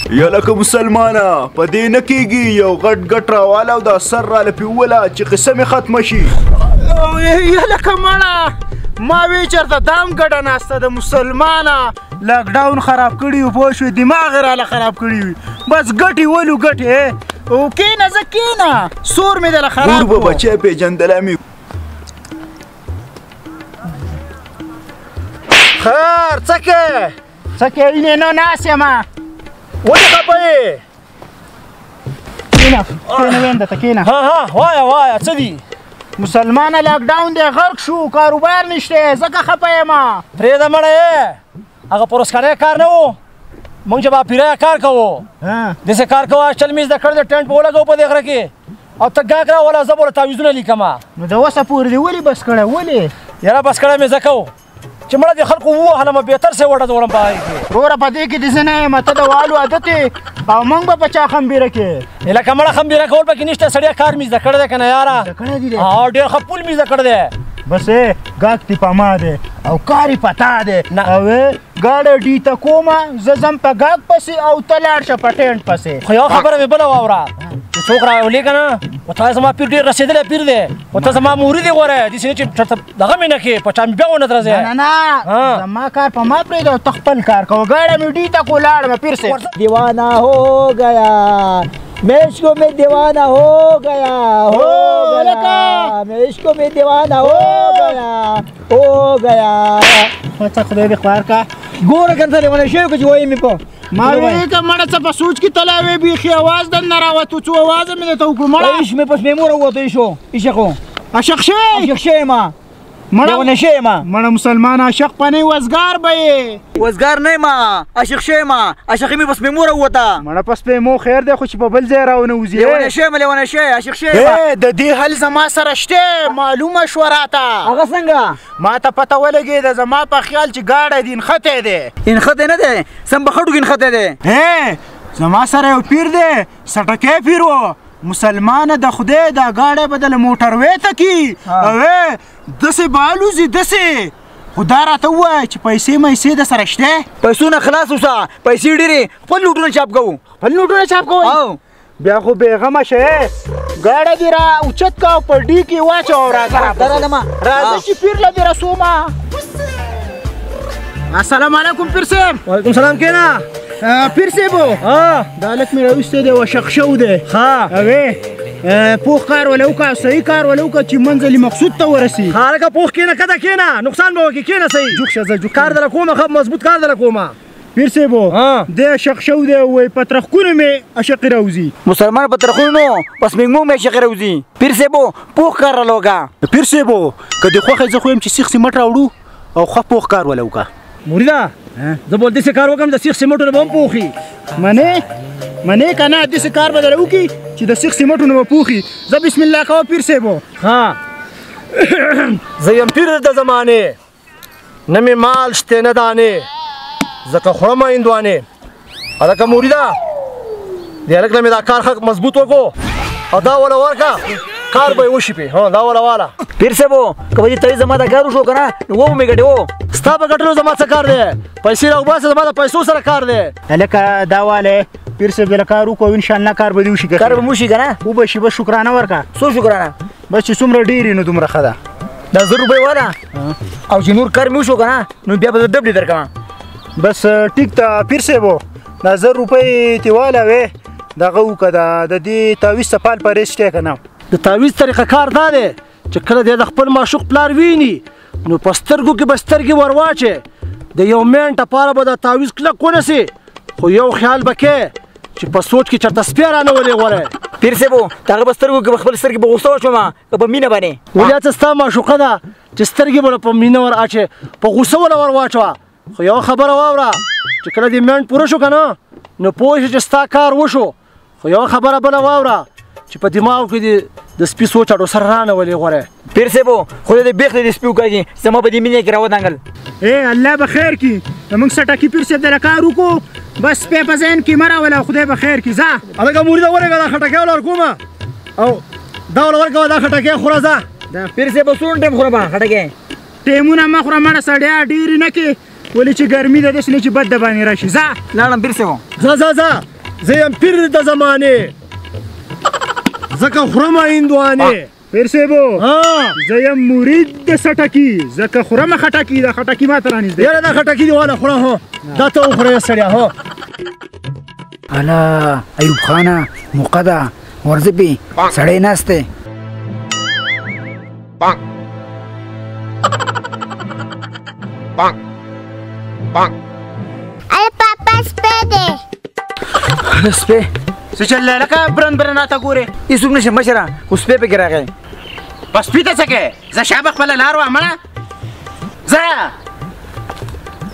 یا لکه مسلمانه په دې نه کېږي یو غټ راواله او دا سر راله پې ووله چې قصه مې ختمه شي. یا لکه مړه ما وی چېرته دام ګډه ناسته د مسلمانه لاکډاون خراب کړي وي پوه شوې دماغ یې راله خراب کړي وي بس ګټې ولو ګټې او کېنه زه کېنه سور مې دله خراب کور به بچی پېژندلی مې خیر څه کې څه کې اینې نو ناست یمه ولې خفه یې کېنه کېنه وینده ته کېنه وایه څه دي مسلمانه لاکډاون دی غرق شو کاروبار نشته ځکه خفه یمه پرېږده مړه یې هغه پروسکانی کار نه و موږ چې با پیرایه کار کوو داسې کار کوه چل مې زده کړی د ټینټ په ولګوو په دې غره کې او ته ګاګ راوله زه به ورته تعویضونه لیکمه نو د اوسه پورې دې ولې بس کړی ولې یاره بس کړی مې ځکه و چې مړه دې خلکو ووهلمه بهتر سې وډه ځوړم په هغې کې وروره په دې کې دې زه نه یم ته د والو عادت یې او موږ به په چا خمبیره کې لکه مړه خمبیره کول پکې نشته سړیا کار مې زده کړی دی که نه یاره ډېر ښه پول مې زده کړی دی بس ګاګ تی په ما دی او کار یې په تا دی او ګاډی ډي ته کومه زه ځم په ګاګ پسې او ته لاړ شه په ټینټ پسې خو یوه خبره مې بله واوره چې څوک راولې که نه خو تا زما پیر ډېر رسېدلی پیر دی خو ته زما مورید یې غوره داسې نه چې چېرته دغه مې نه کړې په چا مې بیا ونه درځې نه زما کار په ما پرېږده او ته خپل کار کوه ګاډی مې ډي ته کو لاړمه پیر صاحب دیوانه ہو گیا میں عشقوں میں دیوانہ ہو گیا ہو گیا میں عشقوں میں دیوانہ ہو گیا څه خدای دې خوار کا ګوره کنه لیونی شوی که چې وایي مې په ما ویې که مړه څه په سوچ کې تلی وې بیخي اواز دننه راوتو څو اوازه مې درته وکړو مړه عشق مې پس مې مور ووتو ایشو عشقو عاشق شوی عاشق شوی ما لیونی شوی ما مړه مسلمان عاشق په نه وزګار به یې وزګار نه ما عاشق شوی ما عاشقي مې پس مې مور ووته مړه پس پې مو خیر دی خو چې په بل ځای راونوځي لیونی شوی ما لیونی شوی عاشق شوی د دې حل زما سره شته معلومه شوه راته هغه څنګه ما ته پته ولګېده زما په خیال چې ګاډی دې انختی دی انختی نه دی سم په خټو کې انختی دی زما سره یو پیر دی سټکی پیر و مسلمانه د خدای دا ګاډی به دله موټروې ته کي او داسې به الوځي داسې خو دا راته ووایه چې پیسې میسې د سره شته پیسو نه خلاص اوسه پیسې ډېرې خپل نوټونه چاپ کوو خپل نوټونه چاپ کوئ بیا خو بېغمه شه ګاډی دې را اوچت که او په ډي کې واچوه راځه راځه چې پیر له دې رسومه السلام علیکم پیر صاحب وعلیکم سلام کېنه پیر صاحب دا هلک مې راویستی دی وشق شو دی اوې پوخ کار وله وکړه صحیح کار وله وکړه چې منزلي مقصود ته ورسي هلکه پوخ کېنه کده کېنه نقصان به وکړي کېنه صحیح جوک شه زه جوک کار دله کومه ښه مضبوط کار دله کومه پیر صاحب دی عشق شو دی وایي په ترخکونو مې عشقي راوځي مسلمان په ترخونو نو پس مېږمو مې عشقي راوځي پیر صاحب پوخ کار راله وکړه پیر صاحب که دې خوښه زه خو یم چې سیخ سیمټ راوړو او ښه پوخ کار وله وکړه موریده زه به داسې کار وکړم د سیخ سیمټونه به هم پوخي منې که نه داسې کار به دله وکړي چې د سیخ سیمټونه به پوخي زه بسم الله کوه پیر صاحب زه یم پیر د زمانې نه مې مال شته نه دانې ځکه خورم هندوانې هلکه موریده دې هلک نه مې دا کار ښه مضبوط وکړو او دا وله ورکړه کار به یې وشي پې دا وله واله پیر صاحب که به دې ترې زما دا کار وشو که نه نو ومې ګټې و ستا په ګټلو زما څه کار دی پیسې راوباسه زما د پیسو سره کار دی هلکه دا والی پیر صاحب دله کار وکړو انشاءالله کار به دې وشي کار به مو وشي که نه وبشي بس شکرانه ورکړه څو شکرانه بس چې څومره ډېر نو دومره ښه ده دا 1000 روپۍ واله او چې نور کار مې وشو که نه نو بیا به زه ډبلې درکړم بس ټیک ته پیر صاحب دا 1000 روپۍ تې واله وې دغه وکړه د دې تعویض ته پال پرهیز شته که نه د تعویض طریقه کار دا دی چې کله دی د خپل معشوق پلار ویني نو په سترګو کې به سترګې ور واچې د یو منټ لپاره به دا تعویض کلک ونیسي خو یو خیال به کې چې په سوچ کې چېرته سپی رانولې غوره پیر صاحب د هغه په سترګو کې به خپل سترګې په غوسه وشومه که په مینه باندې ولې څه ستا معشوقه ده چې سترګې به په مینه ور اچې په غوسه وله ور واچوه خو یوه خبره واوره چې کله دې منټ پوره شو که نه نو پوه شې چې ستا کار وشو خو یوه خبره بله واوره چې په دماغ کې دې د سپي سوچ اډو سره رانولې غوره پیر صاحب خدای دې بیخ دې سپي وکړي زما په دې مینې کې راودانګل الله به خیر کړي زموږ سټکي پیر صاحب دله کار وکړو بس سپی په ذهن کې مه راوله خدای به خیر کړي ځه هلکه موريده ورېږه دا خټکی وله ورکومه او دا وله ورکوه دا خټکی خوره ځه دا پیر صاحب څومره ټایم خورم خټکی ټایمونه مه خوره مړه سړیا ډېرې نه کې ولې چې ګرمي ده داسې نه چې بد د باندې راشي ځه لاړم پیر صاحب ځه زه یم پیر د زمانې ځکه خورم هندوانې پیر صاحبو ها زه یم مرید د سټکي ځکه خورم خټکي د خټکي ماته رانږدې یاره دا خټکي دې واله خوره هو دا ته وخوره یې سړیا هو الا ایوب خانه موقع ده ورځې پې سړی ناست دی अरे पापा स्प्रे दे سپی څه چل دی لکه برن راته ګورې هېڅوک نشم مشره خو سپی پکې راغی بس پیته څه کوې زه شابه خپله لار وامه ځه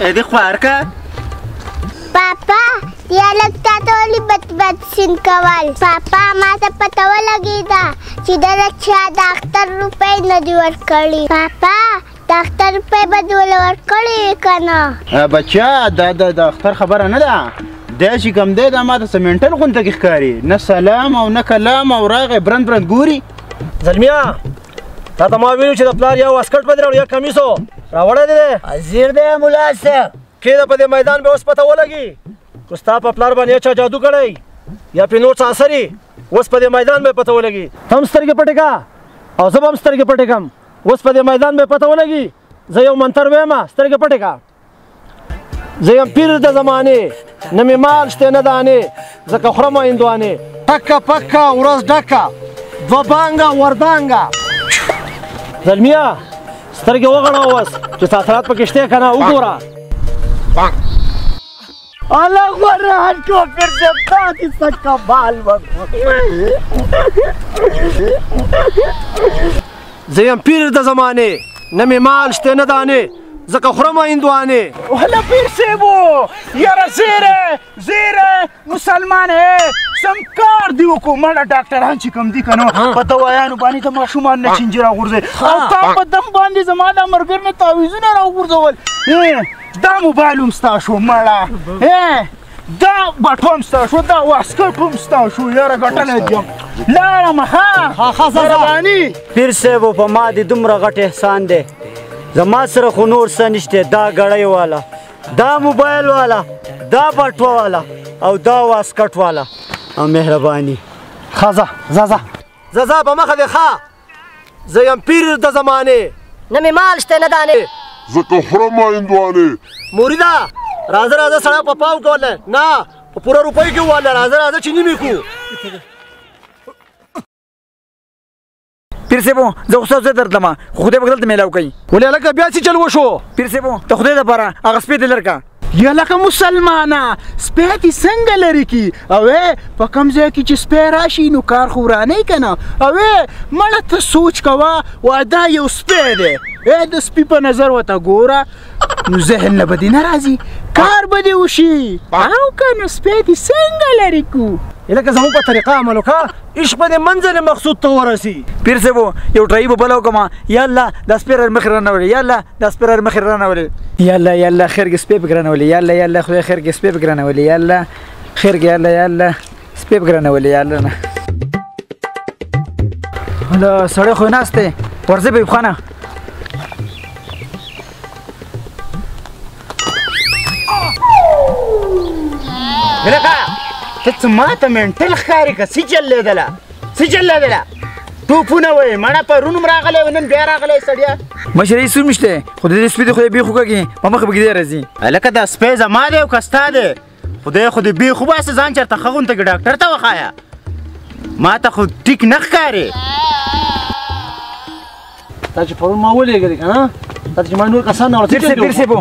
دې خوار که पापा या लगता तो वाली बत सिन कवाल पापा माता पता लगी था सीधा रक्षा डॉक्टर रुपए नदी वर कड़ी पापा डॉक्टर रुपए बदल वर कड़ी कना بچا دا د اختر خبره نه ده دا چې کوم دی دا ماته څه منټل غونته کې ښکاري نه سلام او نه کلام او راغی برند ګوري زلمیا تا ته ما ویلو چې د پلار یو واسکټ به دې راوړو یا کمیسو راوړی دی حاضر دی ملا صاحب کېده په دې میدان به اوس پته ولګي که ستا په پلار باندې چا جادو کړی یا پې نور څه اثر اوس په دې میدان به پته ولګي ته هم سترګې پټې کا او زه به هم سترګې پټې کړم اوس په دې میدان به پته ولګي زه یو منتر ویم سترګې پټې کا زه یم پیر د زمانې نه مې مال شته نه دانې ځکه خورم هندوانې ټکه پکه ورځ ډکه دوه بانګه وردانګه زلمیا سترګې وغړوه اوس چې تاثرات پکې شته که نه وګوره الله غران کو پھر سے پاتی سکا بال زیم پیر د زمانه نه می مال شته نه دانه زکه خورم هندوانه ولا پیر صاحبو یاره زیره مسلمان ہے سمکار دی وکړو مړه ډاکټران چې کوم دي که نه په دوايانو باندې د ماشومان نه چینجي راغورځوي او تا په دم باندې زما دا ملګر مې تعویضونه راغورځول دا موبایل هم ستا شو مړه دا بټو هم ستا شو دا واسکټ هم ستا شو یاره ګټلی دي یم لاړم ښه پیر صاحب په ما دې دومره غټ احسان دی زما سره خو نور څه نشته دا ګړۍ والا دا موبایل والا دا بټوه والا او دا واسکټ والا او مهرباني ښه ځه په مخه دې ښه زه یم پیر د زمانې نه مې مال شته نه دانې زکه خورم هندوانې موریده راځه سړی په پاو کوله نه په پوره روپۍ کې وواله راځه چې نیمې کړو پیر صاحب زه خو ستاسو درد لمه خو خدای به دلته میلاو کوي ولې هلکه بیا څه چل وشو پیر صاحب د خدای دپاره هغه سپی دې لر کړه یا لکه مسلمانه سپی دې څنګه لرې کي او په کوم ځای کې چې سپی راشي نو کار خو ورانوي که نه او مړه ته سوچ کوه وا دا یو سپی دی د سپي په نظر ورته ګوره نو ذهن نه به دې نه راځي کار به دې وشي او که نو سپی دې څنګه لرې کړو لکه زموږ په طریقه عمل وکړه عشق به دې منزل مقصود ته ورسي پیر صاحب یو ټرای به بل وکړم یا الله دا سپی را مخې رانولې یا الله دا سپی را مخې رانولې یا الله خیر کې سپی پکې رانولې یا الله خدای خیر کې سپی پکې رانولې یا الله خیر کې یا الله سپی پکې رانولې یا الله نه هله سړی خو ناست دی ورځې به خانه لکه ته څه ماته منټل ښکاري که څه چلېدله ټوپونه وایي مړه پرون هم راغلی و نن بیا راغلی سړیا مشره هېڅ نشته خو د دې سپي د خدای بیخ وکړي په مخه به ګیدی راځي هلکه دا سپی زما دی او که ستا دی خدای خو دې بیخ وباسه ځان چېرته ښه غونته کې ډاکټر ته وښایه ما ته خو ټیک نه ښکاري تا چې پرون ما ولېږلې که نه تا چې ما نور کسان نه پیر صاحب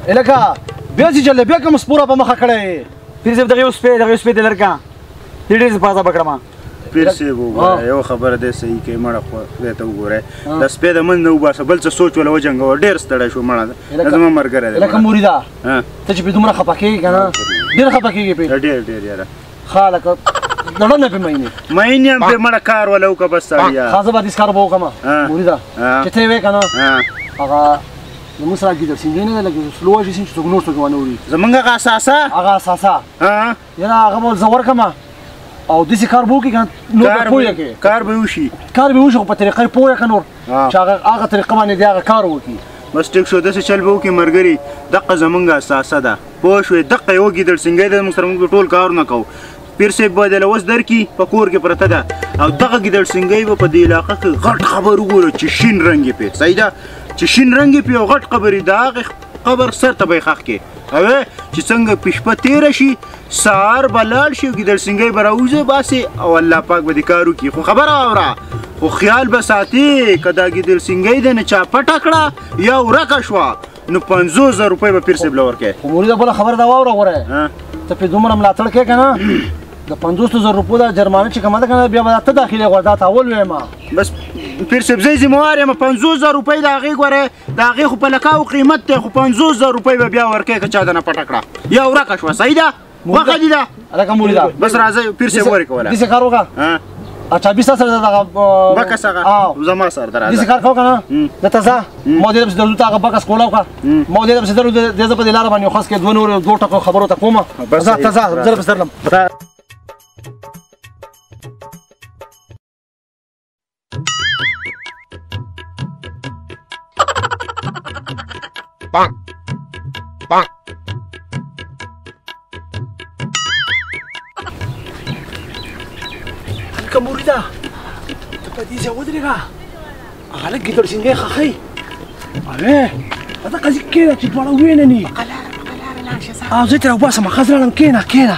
لکه بیا چې چلې بیا کوم سپوره په مخه کړی پیر صاحب دغه یو سپی دې لر کړه دې ډېر زه به کړم پیر صاحب وګوره یو خبره دی صحیح کوي مړه خدای ته وګورئ د سپی د منځ نه وباسه بل څه سوچ وله وجنګوه ډېر ستړی شو مړه دا زما ملګری دی لکه مریده ته چې پې دومره خفه کېږي که نه ډېر خفه کېږي پې ډېر یاره ښه لکه لړن نه پې مینې هم پې مړه کار وله وکړه بس سړیا ښه زه به دېس کار به وکړم مریده چې ته یې وې که نه هغه زموږ سره ګیدر سینګی نه دی لکه سلو وژي سین چې څوک نور څوک ونه وړي زمونږ هغه اساسه یاره هغه به زه ورکړم او داسې کار به وکړي که نه نور به پوه کې کار به وشي خو په طریقه یې پوه که نور چې هغه طریقه باندې دې هغه کار وکړي بس ټیک شو داسې چل به وکړي ملګري دقه زمونږ اساسه ده پوه شوې دقه یو ګیدړ سنګی دی موږ سره موږ ټول کارونه کوو پیر صاحب به دله اوس درکړي په کور کې پرته ده او دغه ګیدړ سنګی به په دې علاقه کې غټ خبر وګوره چې شین رنګ یې پې صحیح ده چې شین رنګ یې پې او غټ قبر یې د هغې قبر سر ته به یې ښخ کې اوې چې څنګه پشپه تېره شي سهار به لاړ شي او ګیدړ سنګی به راوځي باسي او الله پاک به دې کار وکړي خو خبره واوره خو خیال به ساتي که دا ګیدړ سنګی دی نه چا پټه کړه یا ورکه شوه نو 50,000 روپۍ به پیر صاحب له ورکوې خو موري بله خبره دا واوره غوره ته پرې دومره ملاتړ کوې که نه د 50,000 روپو دا جرمانه چې کومه ده که نه بیا به ته داخلې غواړې دا ته اول ویم بس پیر صاحب زه ذمهوار یم 50,000 روپۍ د هغې ګورې د هغې خو په لکاو قیمت دی خو 50,000 روپۍ به بیا ورکوې که چا دنه پټه کړه یا ورکه شوه صحیح ده وخه دي ده هلکه موري ده بس راځئ پیر صاحب ورې کوله داسې کار وکړه چابي ستا سره دغه بکس هغه زما سره ده داسې کار کوه که نه دلته ځه ما دې پسې درځو ته هغه بکس کوله وکړه ما دې پسې درو دې زه په دې لاره باندې خاص کې دوه ټکو خبرو ته کومه ځه ته ځه زه پسې درلم Bonk. Bonk. هلکه موريده ته په دې ځای ودرېږه هغه لږ ګیدړ سنګی ښخوي اوې په دغه ځای کښېنه چې دواړه ووینني او زه یې ترې راوباسم ښه زه لاړم کښېنه کښېنه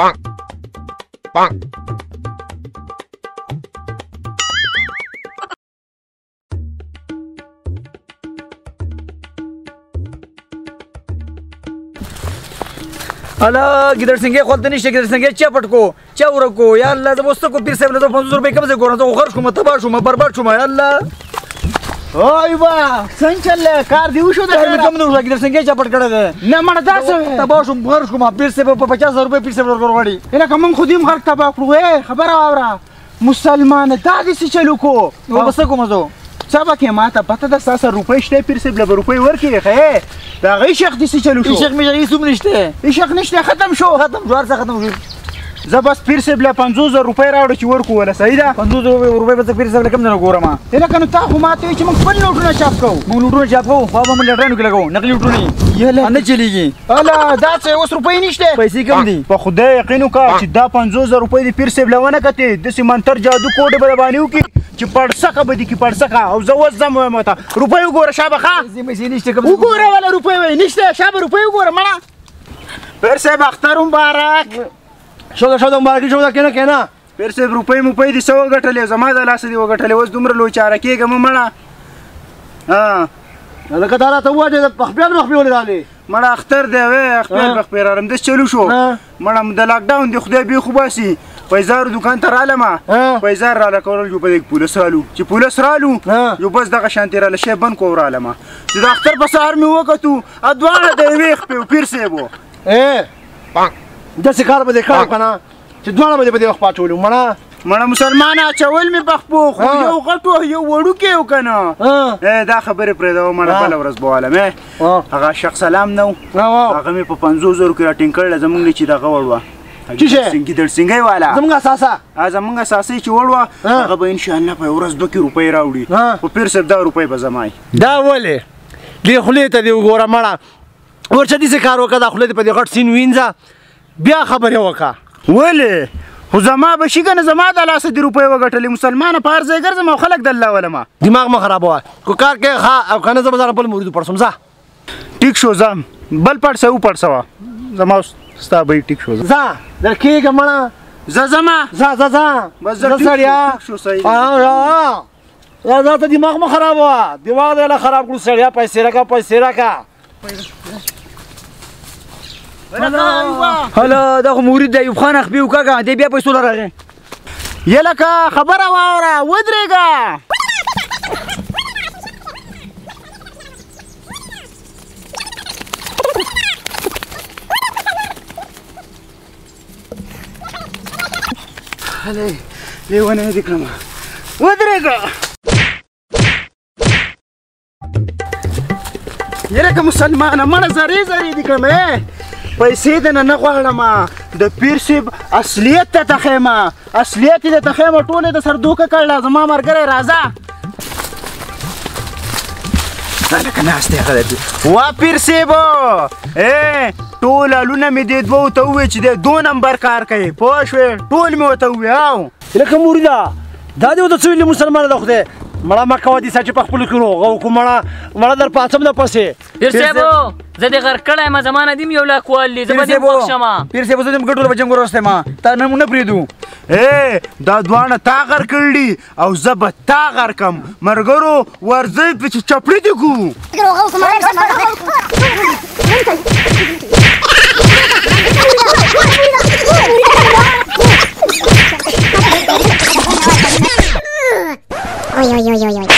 Bonk. Bonk. الا ګیدړ سنګی خولته نشته ګیدړ سنګی چا پټ کو چا ورک کو یا الله زه اوس ته کو پیر صاحب له 50 روپۍ کم ځای ګورم زه خو غرق شوم تباه شوم برباد شوم یا الله اوی با څنګه چل کار دی وشو کار مې کم نه وشو ګیدړ سنګی چا پټ کړی دی نه مړه داسې تباه شوم غرق شوم پیر صاحب په 50,000 روپۍ پیر صاحب ورکړ غواړي لکه موږ خو دې هم غرق تباه کړو خبره واوره مسلمانه دا داسې چل وکړو نو بس کوم زه څه به کې ما ته پته ده ستا سره روپۍ شته پیر صاحب له به روپۍ ورکړې ښې د هغې شیخ داسې چل وشو شیخ مې هیڅ هم نشته شیخ نشته ختم شو ختم شو هر څه ختم شو زه بس پیر صاحب له 50,000 روپۍ راوړو چې ورکو وله صحیح ده 50 روپۍ به زه پیر صاحب له کم نه ګورم لکه نو تا خو ما ته وایي چې موږ خپل نوټونه چاپ کوو موږ نوټونه چاپ کوو خو به موږ لټرانو کې لګوو نقلي نوټونه نه چلیږي اله داسې اوس روپۍ نشته پیسې کم دي په خدای یقین وکړه چې دا 50,000 روپۍ د پیر صاحب له ونه کتې داسې منتر جادو کوډې به باندې وکړي چې پړسکه به دي کې پړسکه او زه اوس ځم وایم ته روپۍ وګوره شابه ښه پیسې نشته کم وګوره وله روپۍ وایي نشته شابه روپۍ وګوره مړه پیر صاحب اختر مبارک شوده مبارکي شوده کېنه کېنه پیر صاحب روپۍ موپۍ دې څه وګټلې زما د لاسه دې وګټلې اوس دومره لوی چاره کېږم مړه لکه دا راته ووایه چې پخپیان مخفي ولې رالې مړه اختر دی اختر بخپې رالم داسې چلو شو مړه د لاکډاون دی خدای بې خو باسي پیزارو دکان ته رالمه پیزار راله کولل جو په دې پولیس رالو چې پولیس رالو یو بس دغه شانتې راله شی بند کو رالمه چې د اختر په سهار مې وکتو دواړه د یوې خپې پیر صاحب و داسې کار به دې کړی که نه چې دواړه به دې په دې وخت پاچولي مړه مسلمانه اچول مې په خپو خو یو غټو یو وړوکی و که نه دا خبرې پرېږده مړه بله ورځ به والم هغه شخ سلام نه و هغه مې په 50,000 کې راټینګ کړله زمونږ نه چې دغه وړ وه ګیدړ سنګی والا زمونږ اساسه زمونږ اساسۍ چې وړ وه هغه به انشاءالله په یو ورځ 2 کې روپۍ راوړي خو پیر صاحب دا روپۍ به زما دا ولې دې خولې ته دې وګوره مړه ورشه داسې کار وکړه دا خولې دې په دې غټ سین وینځه بیا خبرې وکړه ولې خو زما به شي که نه زما د لاسه دې روپۍ وګټلې مسلمانه په هر ځای ګرځم او خلک دله ولمه دماغ مه خرابوه کو کار کې ښه او که نه زه به ځان بل مریدو پړسم ځه ټیک شو ځم بل پړسه وپړسوه زما ستا به یې ټیک شو ځه در کېږه مړه زه ځمه ځه بس زه سړیا ځه ته دماغ مه خرابوه دماغ دې له خراب کړو سړیا پیسې راکړه هله دا خو مرید د ایوب خان اخبي وکاږه دی بیا پیسو له راغی یا لکه خبره واوره ودرېږه هلې لیونی دې کړمه ودرېږه یره که مسلمانه مړه زری زری دي کړم پیسې دې نه غواړم د پیر صاحب اصلیت ته تخیم اصلیت دې تخیم ټولې د سر دوکه کړله زما ملګری راځه لکه ناست دی هغه دی وا پیر صاحب ټول الونه مې دې دوو ته وویل چې دی 2 نمبر کار کوي پوه شوې ټول مې ورته وویل لکه مورده دا دې ورته څه ویلي مسلمانه د خدای مړه مه کوه دې سا چې په خپلو کې روغ او مړه در پاڅم نه پسې پیر صاحب زه دې غر کړی یم زمانه دې م یو لاک والي زه به دې بخښم پیر صاحب زه دې ګډوله په جنګ وروستی ما تا نه پرېږدو دا دواړه تا غر کړي او زه به تا غر کم ملګرو ورځئ پې چې چپړې دې کړو Oi, oi, oi, oi, oi.